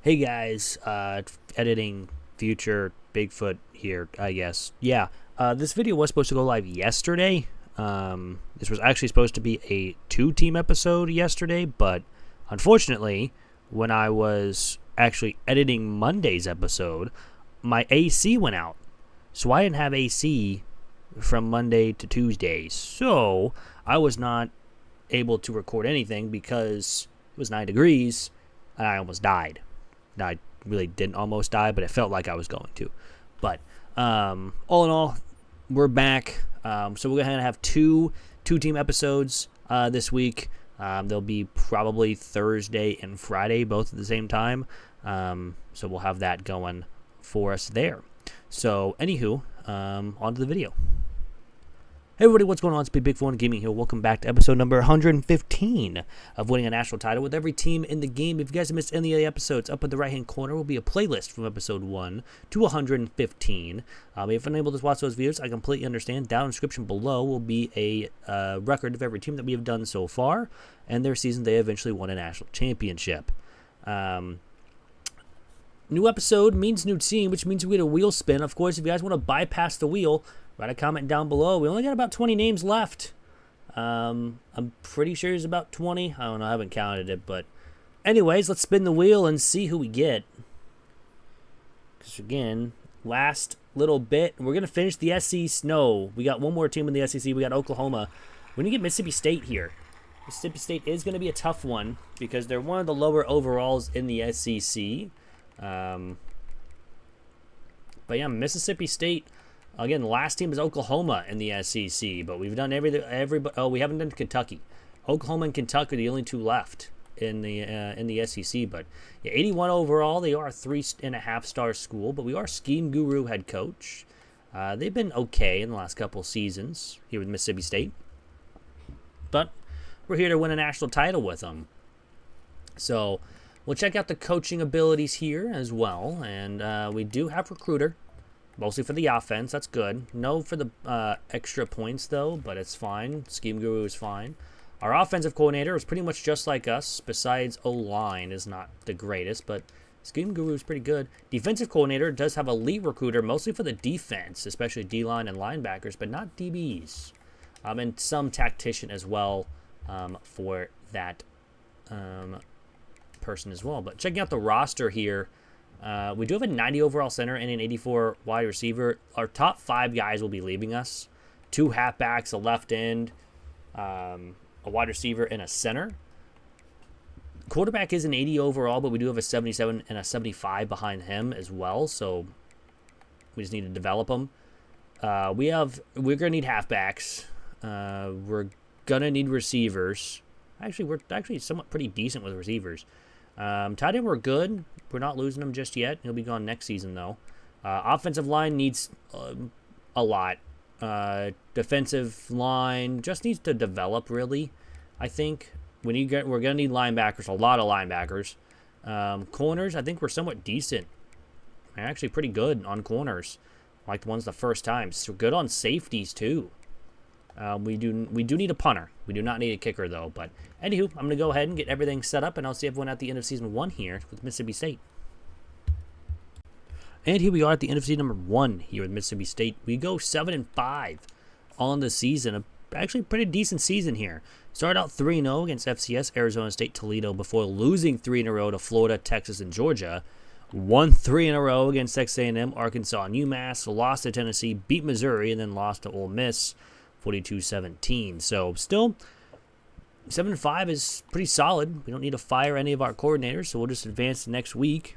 Hey guys, editing future Bigfoot here, I guess. Yeah, this video was supposed to go live yesterday. This was actually supposed to be a 2-team episode yesterday, but unfortunately, when I was actually editing Monday's episode, my AC went out. So I didn't have AC from Monday to Tuesday. So I was not able to record anything because it was 9 degrees and I almost died. I really didn't almost die, but it felt like I was going to. But all in all, we're back. So we're going to have two-team episodes this week. They'll be probably Thursday and Friday, both at the same time. So we'll have that going for us there. So, anywho, on to the video. Hey everybody, what's going on? It's Big Four Gaming here. Welcome back to episode number 115 of Winning a National Title with every team in the game. If you guys have missed any of the episodes, up in the right-hand corner will be a playlist from episode 1 to 115. If you're unable to watch those videos, I completely understand. Down in the description below will be a record of every team that we have done so far and their season they eventually won a national championship. New episode means new team, which means we get a wheel spin. Of course, if you guys want to bypass the wheel, write a comment down below. We only got about 20 names left. I'm pretty sure it's about 20. I don't know. I haven't counted it. But anyways, let's spin the wheel and see who we get. Because, again, last little bit. We're going to finish the SEC. No, we got one more team in the SEC. We got Oklahoma. We're going to get Mississippi State here. Mississippi State is going to be a tough one because they're one of the lower overalls in the SEC. But yeah, Mississippi State, again, the last team is Oklahoma in the SEC, but we've done we haven't done Kentucky. Oklahoma and Kentucky are the only two left in the SEC, but yeah, 81 overall. They are a 3.5-star school, but we are scheme guru head coach. They've been okay in the last couple seasons here with Mississippi State, but we're here to win a national title with them. So we'll check out the coaching abilities here as well, and we do have recruiter, mostly for the offense. That's good. No for the extra points, though, but it's fine. Scheme Guru is fine. Our offensive coordinator is pretty much just like us, besides O-line is not the greatest, but Scheme Guru is pretty good. Defensive coordinator does have a lead recruiter, mostly for the defense, especially D-line and linebackers, but not DBs. And some tactician as well for that person as well. But checking out the roster here, we do have a 90 overall center and an 84 wide receiver. Our top 5 guys will be leaving us. 2 halfbacks, a left end, a wide receiver, and a center. Quarterback is an 80 overall, but we do have a 77 and a 75 behind him as well, so we just need to develop them. We're gonna need halfbacks. We're gonna need receivers. Actually, we're somewhat pretty decent with receivers. Tight end, we're good. We're not losing him just yet. He'll be gone next season, though. Offensive line needs a lot. Defensive line just needs to develop, really, I think. We're going to need linebackers, a lot of linebackers. Corners, I think we're somewhat decent. We're actually pretty good on corners, like the ones the first time. So good on safeties, too. We do need a punter. We do not need a kicker, though. But anywho, I'm going to go ahead and get everything set up, and I'll see everyone at the end of season 1 here with Mississippi State. And here we are at the end of season number 1 here with Mississippi State. We go 7-5 on the season. Actually, a pretty decent season here. Started out 3-0 against FCS, Arizona State, Toledo, before losing 3 in a row to Florida, Texas, and Georgia. Won 3 in a row against Texas A&M, Arkansas, and UMass. Lost to Tennessee, beat Missouri, and then lost to Ole Miss 42-17. So still, 7-5 is pretty solid. We don't need to fire any of our coordinators, so we'll just advance to next week.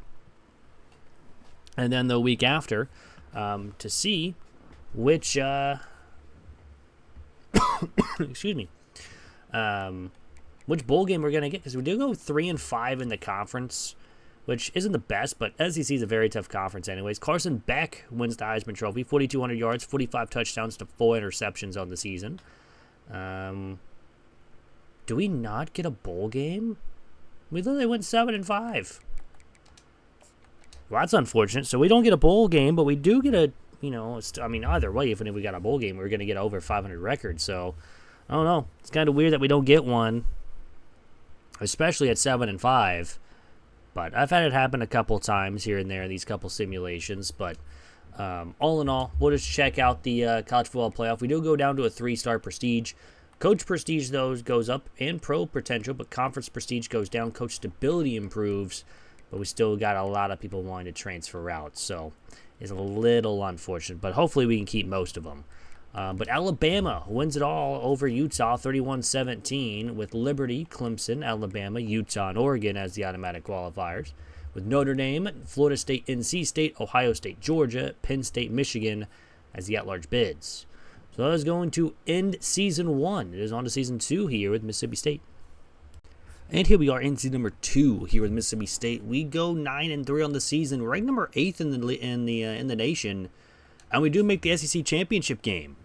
And then the week after to see which excuse me, which bowl game we're going to get, because we do go 3-5 in the conference, which isn't the best, but SEC is a very tough conference anyways. Carson Beck wins the Heisman Trophy, 4,200 yards, 45 touchdowns to 4 interceptions on the season. Do we not get a bowl game? We literally went 7-5. Well, that's unfortunate. So we don't get a bowl game, but we do get a, either way, even if we got a bowl game, we're going to get over 500 records. So, I don't know. It's kind of weird that we don't get one, especially at 7-5. But I've had it happen a couple times here and there in these couple simulations. But all in all, we'll just check out the college football playoff. We do go down to a 3-star prestige. Coach prestige, though, goes up, and pro potential, but conference prestige goes down. Coach stability improves, but we still got a lot of people wanting to transfer out. So it's a little unfortunate, but hopefully we can keep most of them. But Alabama wins it all over Utah, 31-17, with Liberty, Clemson, Alabama, Utah, and Oregon as the automatic qualifiers. With Notre Dame, Florida State, NC State, Ohio State, Georgia, Penn State, Michigan as the at-large bids. So that is going to end Season 1. It is on to Season 2 here with Mississippi State. And here we are in Season number 2 here with Mississippi State. We go 9-3 on the season, ranked number 8th in the nation, and we do make the SEC championship game.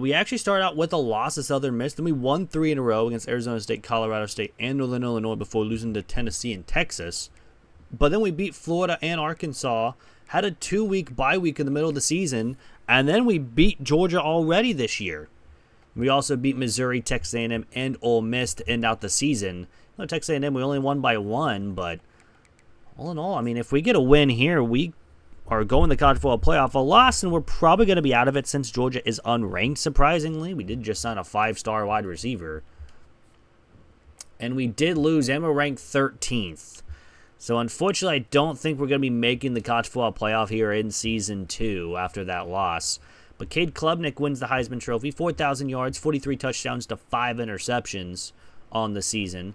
We actually start out with a loss to Southern Miss, then we won 3 in a row against Arizona State, Colorado State, and Northern Illinois before losing to Tennessee and Texas. But then we beat Florida and Arkansas, had a 2-week bye week in the middle of the season, and then we beat Georgia already this year. We also beat Missouri, Texas A&M, and Ole Miss to end out the season. Texas A&M, we only won by 1, but all in all, I mean, if we get a win here, we are going to the college football playoff. A loss, and we're probably going to be out of it since Georgia is unranked, surprisingly. We did just sign a 5-star wide receiver. And we did lose, and we're ranked 13th. So, unfortunately, I don't think we're going to be making the college football playoff here in Season 2 after that loss. But Cade Klubnik wins the Heisman Trophy, 4,000 yards, 43 touchdowns to 5 interceptions on the season.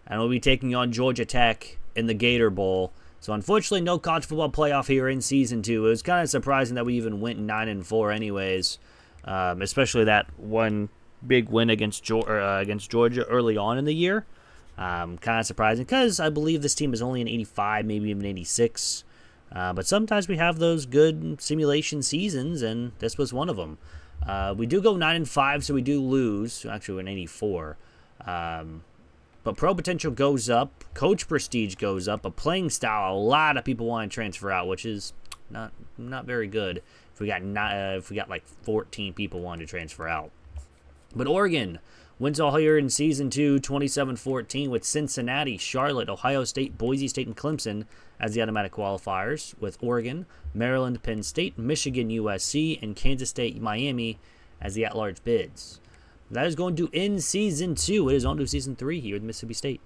And we'll be taking on Georgia Tech in the Gator Bowl. So, unfortunately, no college football playoff here in Season 2. It was kind of surprising that we even went 9-4 anyways, especially that one big win against Georgia early on in the year. Kind of surprising because I believe this team is only an 85, maybe even 86. But sometimes we have those good simulation seasons, and this was one of them. We do go 9-5, so we do lose. Actually, we're an 84. But pro potential goes up, coach prestige goes up, a playing style. A lot of people want to transfer out, which is not very good. If we got like 14 people wanting to transfer out. But Oregon wins all here in Season 2, 27-14, with Cincinnati, Charlotte, Ohio State, Boise State, and Clemson as the automatic qualifiers, with Oregon, Maryland, Penn State, Michigan, USC, and Kansas State, Miami as the at-large bids. That is going to end Season 2. It is on to Season 3 here with Mississippi State.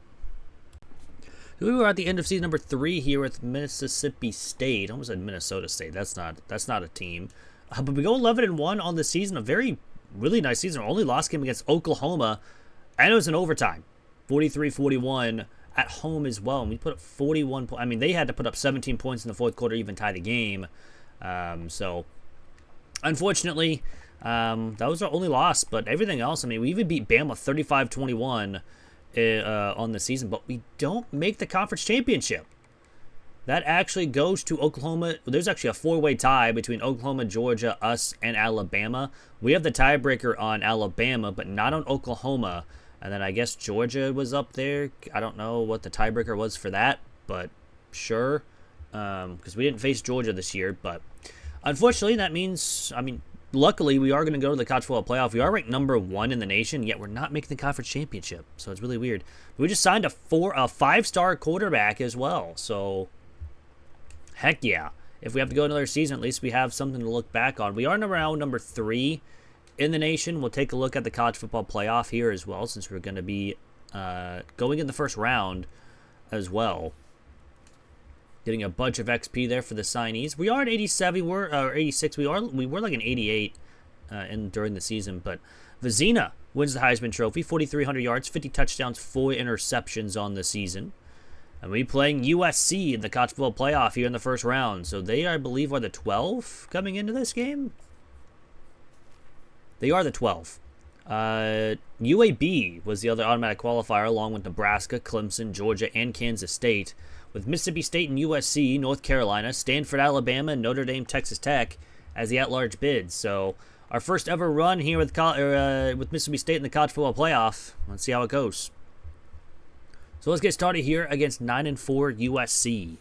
So we were at the end of Season number 3 here with Mississippi State. I almost said Minnesota State. That's not a team. But we go 11-1 on the season. A really nice season. Our only loss came against Oklahoma, and it was in overtime, 43-41 at home as well. And we put up 41 points. I mean, they had to put up 17 points in the fourth quarter to even tie the game. So, unfortunately, that was our only loss. But everything else, I mean, we even beat Bama 35-21 on the season. But we don't make the conference championship. That actually goes to Oklahoma. There's actually a 4-way tie between Oklahoma, Georgia, us, and Alabama. We have the tiebreaker on Alabama, but not on Oklahoma. And then I guess Georgia was up there. I don't know what the tiebreaker was for that, but sure. Because we didn't face Georgia this year. But unfortunately, that means, I mean, luckily we are going to go to the college football playoff. We are ranked number 1 in the nation, yet we're not making the conference championship. So it's really weird. We just signed a 5-star quarterback as well. So heck yeah. If we have to go another season, at least we have something to look back on. We are around number 3 in the nation. We'll take a look at the college football playoff here as well, since we're going to be going in the first round as well. Getting a bunch of XP there for the signees. We are at 87. We're 86. We were like an 88 during the season. But Vizina wins the Heisman Trophy, 4,300 yards, 50 touchdowns, 4 interceptions on the season. And we playing USC in the college football playoff here in the first round. So they, I believe, are the 12 coming into this game. They are the 12. UAB was the other automatic qualifier, along with Nebraska, Clemson, Georgia, and Kansas State. With Mississippi State and USC, North Carolina, Stanford, Alabama, and Notre Dame, Texas Tech as the at-large bids. So our first ever run here with Mississippi State in the college football playoff. Let's see how it goes. So let's get started here against 9-4 USC.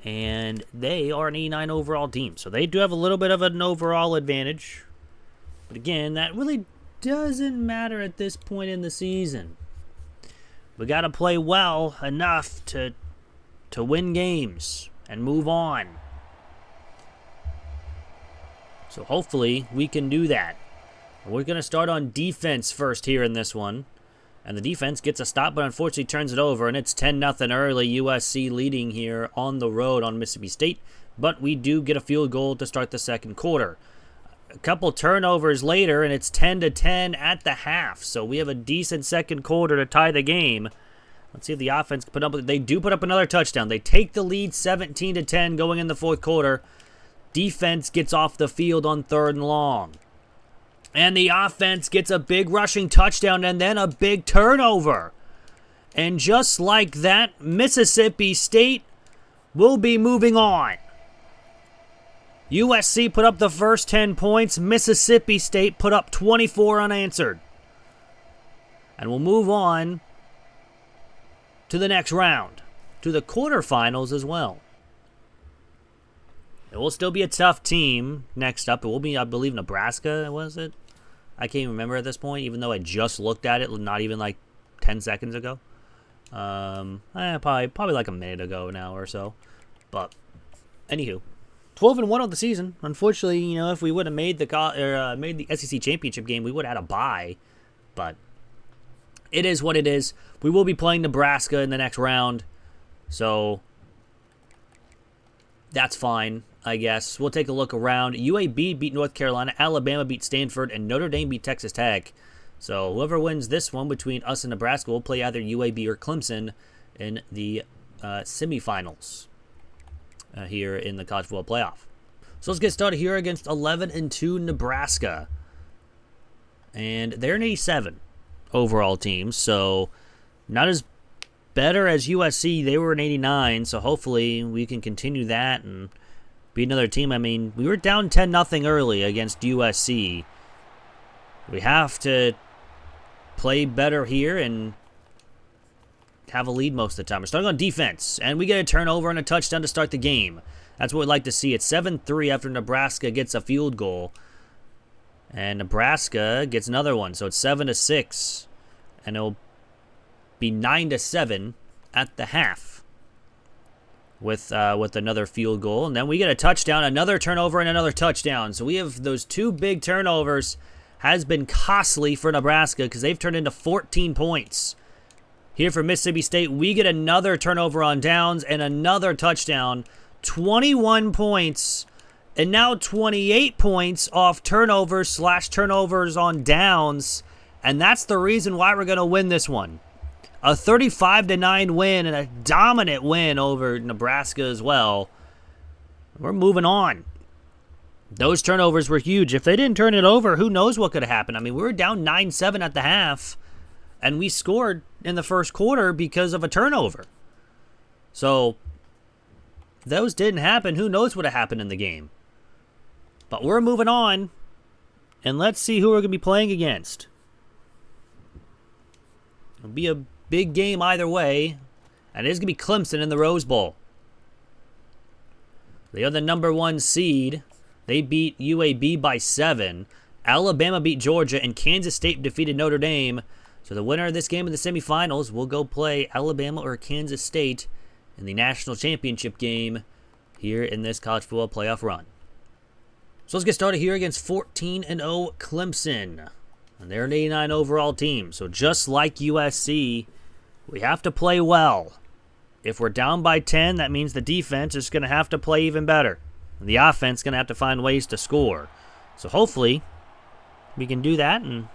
And they are an 89 overall team. So they do have a little bit of an overall advantage. But again, that really doesn't matter at this point in the season. We got to play well enough to to win games and move on. So hopefully we can do that. We're going to start on defense first here in this one. And the defense gets a stop, but unfortunately turns it over. And it's 10-0 early. USC leading here on the road on Mississippi State. But we do get a field goal to start the second quarter. A couple turnovers later, and it's 10-10 at the half. So we have a decent second quarter to tie the game. Let's see if the offense can put up. They do put up another touchdown. They take the lead 17-10 going in the fourth quarter. Defense gets off the field on 3rd and long. And the offense gets a big rushing touchdown and then a big turnover. And just like that, Mississippi State will be moving on. USC put up the first 10 points. Mississippi State put up 24 unanswered. And we'll move on to the next round, to the quarterfinals as well. It will still be a tough team next up. It will be, I believe, Nebraska, was it? I can't even remember at this point, even though I just looked at it not even like 10 seconds ago. Probably like a minute ago now or so. But, anywho, 12-1 on the season. Unfortunately, if we would have made the SEC championship game, we would have had a bye. But it is what it is. We will be playing Nebraska in the next round. So that's fine, I guess. We'll take a look around. UAB beat North Carolina. Alabama beat Stanford. And Notre Dame beat Texas Tech. So whoever wins this one between us and Nebraska will play either UAB or Clemson in the semifinals here in the college football playoff. So let's get started here against 11-2 Nebraska. And they're an 87 overall team. So not as better as USC. They were an 89. So hopefully we can continue that and beat another team. I mean, we were down 10-0 early against USC. We have to play better here and have a lead most of the time. We're starting on defense, and we get a turnover and a touchdown to start the game. That's what we'd like to see. It's 7-3 after Nebraska gets a field goal. And Nebraska gets another one, so it's 7-6. And it'll be 9-7 at the half with another field goal. And then we get a touchdown, another turnover, and another touchdown. So we have those two big turnovers. Has been costly for Nebraska because they've turned into 14 points. Here for Mississippi State, we get another turnover on downs and another touchdown. 21 points and now 28 points off turnovers/turnovers on downs. And that's the reason why we're going to win this one. A 35-9 win and a dominant win over Nebraska as well. We're moving on. Those turnovers were huge. If they didn't turn it over, who knows what could have happened. I mean, we were down 9-7 at the half, and we scored in the first quarter because of a turnover. So, if those didn't happen, who knows what would have happened in the game. But we're moving on, and let's see who we're going to be playing against. It'll be a big game either way, and it is going to be Clemson in the Rose Bowl. They are the number 1 seed. They beat UAB by 7. Alabama beat Georgia, and Kansas State defeated Notre Dame. So the winner of this game in the semifinals will go play Alabama or Kansas State in the national championship game here in this college football playoff run. So let's get started here against 14-0 Clemson. And they're an 89 overall team. So just like USC, we have to play well. If we're down by 10, that means the defense is going to have to play even better. And the offense is going to have to find ways to score. So hopefully we can do that and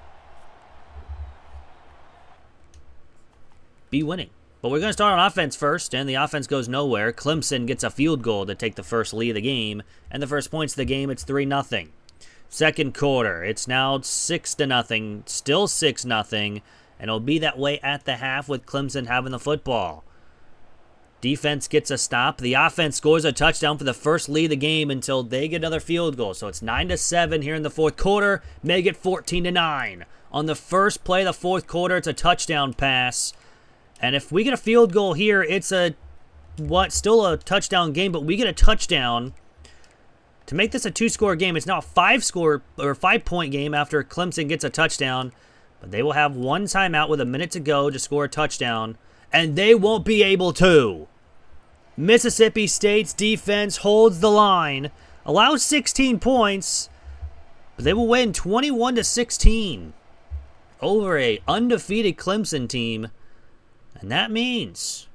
be winning. But we're going to start on offense first, and the offense goes nowhere. Clemson gets a field goal to take the first lead of the game. And the first points of the game, it's 3-0. Second quarter, it's now 6-0. Still 6-0. And it'll be that way at the half with Clemson having the football. Defense gets a stop. The offense scores a touchdown for the first lead of the game until they get another field goal. So it's 9-7 here in the fourth quarter. Make it 14-9. On the first play of the fourth quarter, it's a touchdown pass. And if we get a field goal here, it's still a touchdown game, but we get a touchdown. To make this a 2-score game, it's now a 5-point game after Clemson gets a touchdown. But they will have one timeout with a minute to go to score a touchdown. And they won't be able to. Mississippi State's defense holds the line, allows 16 points, but they will win 21-16 over a undefeated Clemson team. And that means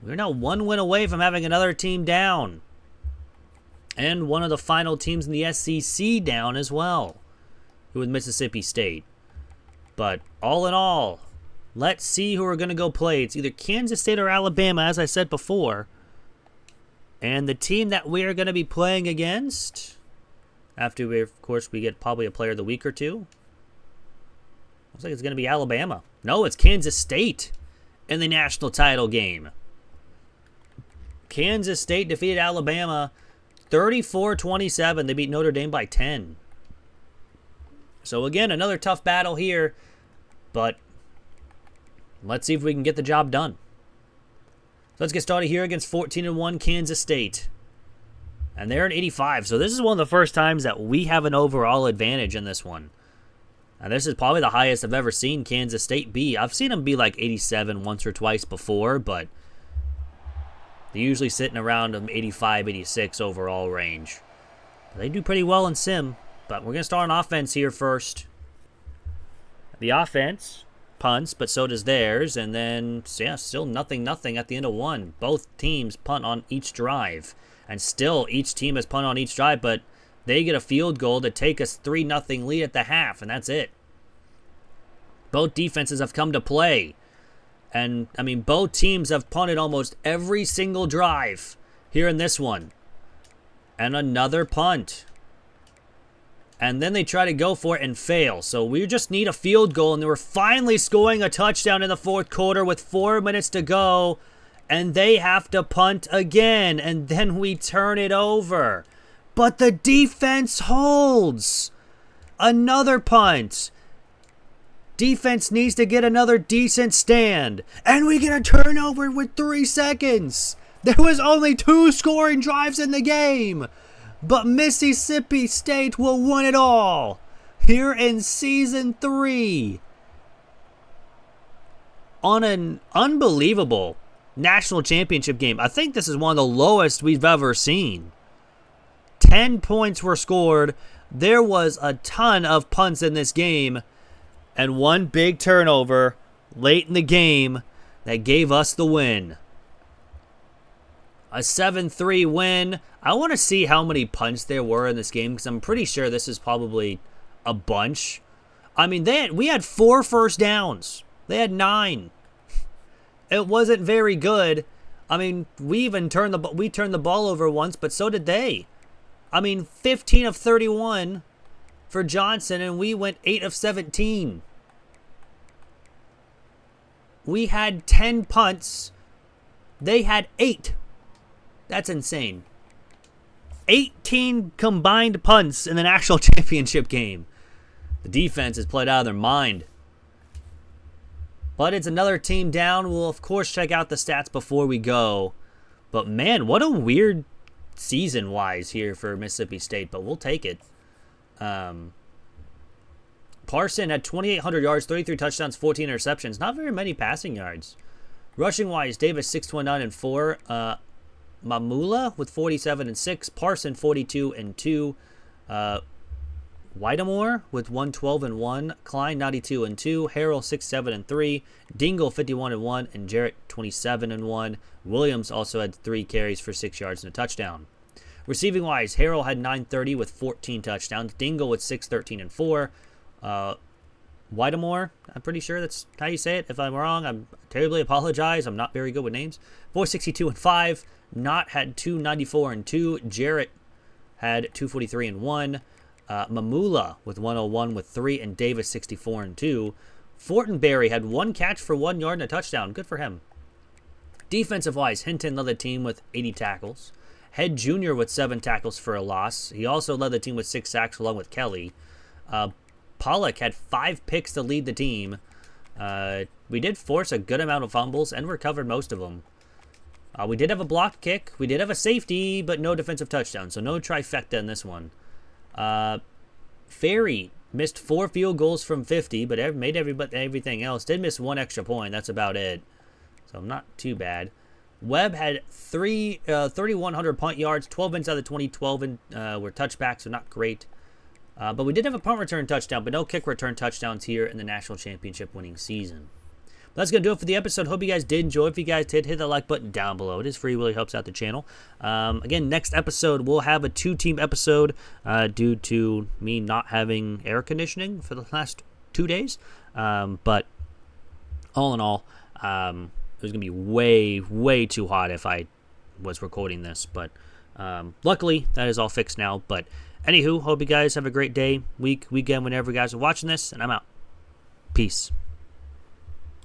we're now one win away from having another team down. And one of the final teams in the SEC down as well, with Mississippi State. But all in all, let's see who we're going to go play. It's either Kansas State or Alabama, as I said before. And the team that we are going to be playing against, after we, of course, we get probably a player of the week or two, looks like it's going to be Alabama. No, it's Kansas State in the national title game. Kansas State defeated Alabama 34-27. They beat Notre Dame by 10. So again, another tough battle here, but let's see if we can get the job done. So let's get started here against 14-1 Kansas State. And they're at 85. So this is one of the first times that we have an overall advantage in this one. And this is probably the highest I've ever seen Kansas State be. I've seen them be like 87 once or twice before, but they're usually sitting around an 85, 86 overall range. They do pretty well in sim, but we're going to start on offense here first. The offense punts, but so does theirs, and then, yeah, still nothing at the end of one. Both teams punt on each drive, and still each team has punt on each drive, but they get a field goal to take us 3-0 lead at the half, and that's it. Both defenses have come to play. And, I mean, both teams have punted almost every single drive here in this one. And another punt. And then they try to go for it and fail. So we just need a field goal, and they were finally scoring a touchdown in the fourth quarter with 4 minutes to go. And they have to punt again, and then we turn it over. But the defense holds. Another punt. Defense needs to get another decent stand. And we get a turnover with 3 seconds. There was only 2 scoring drives in the game. But Mississippi State will win it all. Here in Season 3. On an unbelievable national championship game. I think this is one of the lowest we've ever seen. 10 points were scored. There was a ton of punts in this game. And one big turnover late in the game that gave us the win. A 7-3 win. I want to see how many punts there were in this game, because I'm pretty sure this is probably a bunch. I mean, we had 4 first downs. They had 9. It wasn't very good. I mean, we turned the ball over once, but so did they. I mean, 15 of 31 for Johnson, and we went 8 of 17. We had 10 punts. They had 8. That's insane. 18 combined punts in the national championship game. The defense has played out of their mind. But it's another team down. We'll, of course, check out the stats before we go. But, man, what a weird season-wise here for Mississippi State. But we'll take it. Parson had 2,800 yards, 33 touchdowns, 14 interceptions. Not very many passing yards. Rushing-wise, Davis 629-4. Mamula with 47-6. Parson 42-2. Whittemore with 112-1. Klein 92-2. Harrell 67-3. Dingle 51-1. And Jarrett 27-1. Williams also had 3 carries for 6 yards and a touchdown. Receiving-wise, Harrell had 930 with 14 touchdowns. Dingle with 613-4. Whittemore, I'm pretty sure that's how you say it. If I'm wrong, I'm terribly apologize. I'm not very good with names. 462-5. Knott had 294-2. Jarrett had 243-1. Mamula with 101 with 3. And Davis 64-2. Fortenberry had 1 catch for 1 yard and a touchdown. Good for him. Defensive-wise, Hinton led the team with 80 tackles. Head Jr. with 7 tackles for a loss. He also led the team with 6 sacks along with Kelly. Pollock had 5 picks to lead the team. We did force a good amount of fumbles and recovered most of them. We did have a blocked kick. We did have a safety, but no defensive touchdown. So no trifecta in this one. Ferry missed 4 field goals from 50, but made everything else. Did miss 1 extra point. That's about it. So not too bad. Webb had 3,100 punt yards, 12 inside the 20, 12 were touchbacks, so not great. But we did have a punt return touchdown, but no kick return touchdowns here in the national championship winning season. That's going to do it for the episode. Hope you guys did enjoy. If you guys did, hit the like button down below. It is free. Really helps out the channel. Again, next episode, we'll have a 2-team episode due to me not having air conditioning for the last 2 days. But all in all, it was going to be way, way too hot if I was recording this. But luckily, that is all fixed now. But anywho, hope you guys have a great day, week, weekend, whenever you guys are watching this. And I'm out. Peace.